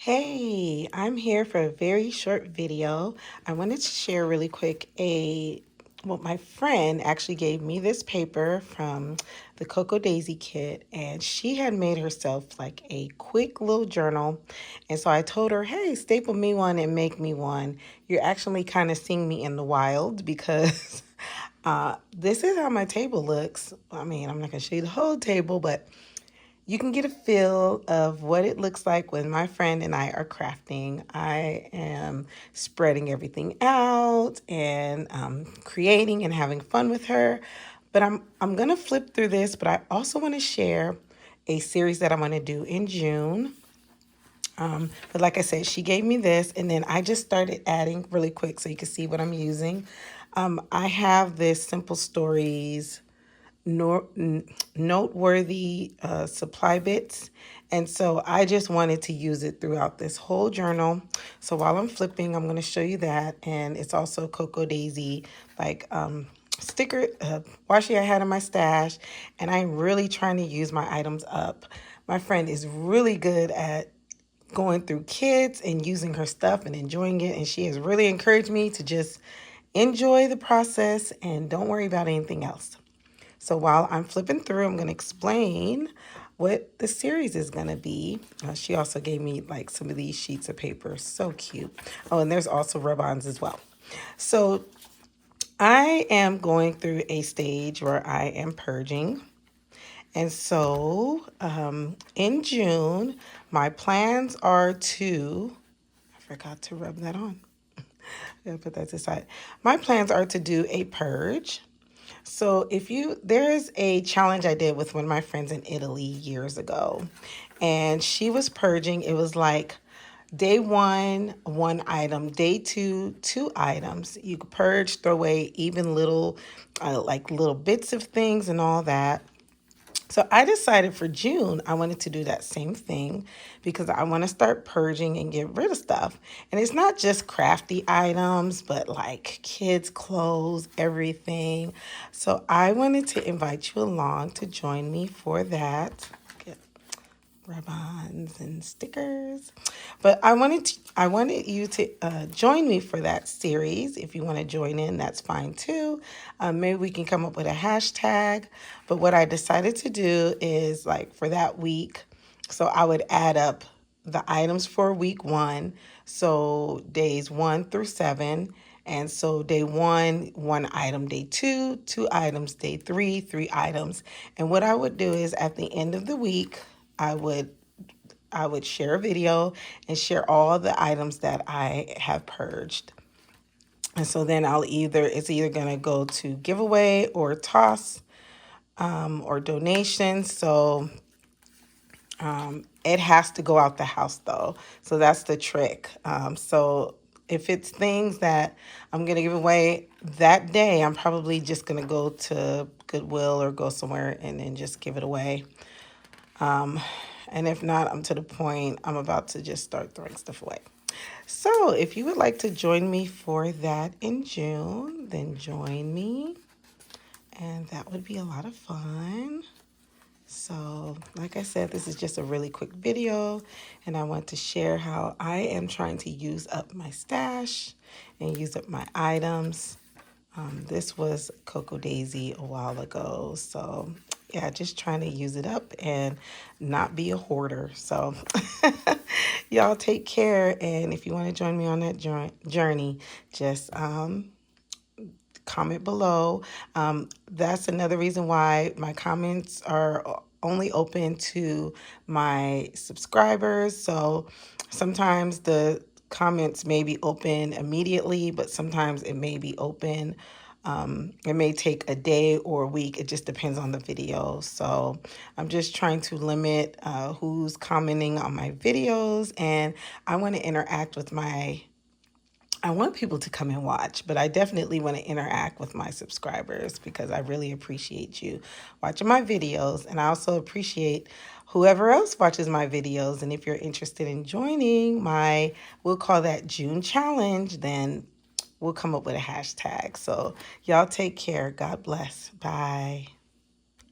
Hey, I'm here for a very short video. I wanted to share really quick my friend actually gave me this paper from the Cocoa Daisy kit, and she had made herself like a quick little journal. And so I told her, hey, staple me one and make me one. You're actually kind of seeing me in the wild because this is how my table looks. I mean, I'm not going to show you the whole table, but you can get a feel of what it looks like when my friend and I are crafting. I am spreading everything out and creating and having fun with her. But I'm gonna flip through this, but I also want to share a series that I'm gonna do in June. But like I said, she gave me this, and then I just started adding really quick so you can see what I'm using. I have this Simple Stories noteworthy supply bits. And so I just wanted to use it throughout this whole journal. So while I'm flipping, I'm going to show you that. And it's also Cocoa Daisy, like sticker washi I had in my stash. And I'm really trying to use my items up. My friend is really good at going through kits and using her stuff and enjoying it. And she has really encouraged me to just enjoy the process and don't worry about anything else. So while I'm flipping through, I'm going to explain what the series is going to be. She also gave me like some of these sheets of paper. So cute. Oh, and there's also rub-ons as well. So I am going through a stage where I am purging. And so in June, my plans are to, I forgot to rub that on. I gotta put that to the side. My plans are to do a purge. So there's a challenge I did with one of my friends in Italy years ago, and she was purging. It was like day one, one item, day two, two items. You could purge, throw away even little, like little bits of things and all that. So I decided for June, I wanted to do that same thing because I want to start purging and get rid of stuff. And it's not just crafty items, but like kids' clothes, everything. So I wanted to invite you along to join me for that. Get ribbons and stickers. But I wanted you to join me for that series. If you want to join in, that's fine too. Maybe we can come up with a hashtag. But what I decided to do is like for that week, so I would add up the items for week one. So days 1 through 7. And so day one, one item, day two, two items, day three, three items. And what I would do is at the end of the week, I would share a video and share all the items that I have purged. And so then it's either going to go to giveaway or toss or donation. So it has to go out the house though. So that's the trick. So if it's things that I'm going to give away that day, I'm probably just going to go to Goodwill or go somewhere and then just give it away. And if not, I'm to the point I'm about to just start throwing stuff away. So if you would like to join me for that in June, then join me. And that would be a lot of fun. So like I said, this is just a really quick video. And I want to share how I am trying to use up my stash and use up my items. This was Cocoa Daisy a while ago. So yeah, just trying to use it up and not be a hoarder. So y'all take care. And if you want to join me on that journey, just comment below. That's another reason why my comments are only open to my subscribers. So sometimes the comments may be open immediately, but sometimes it may be open. It may take a day or a week. It just depends on the video. So I'm just trying to limit who's commenting on my videos, and I want to interact with I want people to come and watch, but I definitely want to interact with my subscribers because I really appreciate you watching my videos. And I also appreciate whoever else watches my videos. And if you're interested in joining we'll call that June challenge, then we'll come up with a hashtag. So y'all take care. God bless. Bye.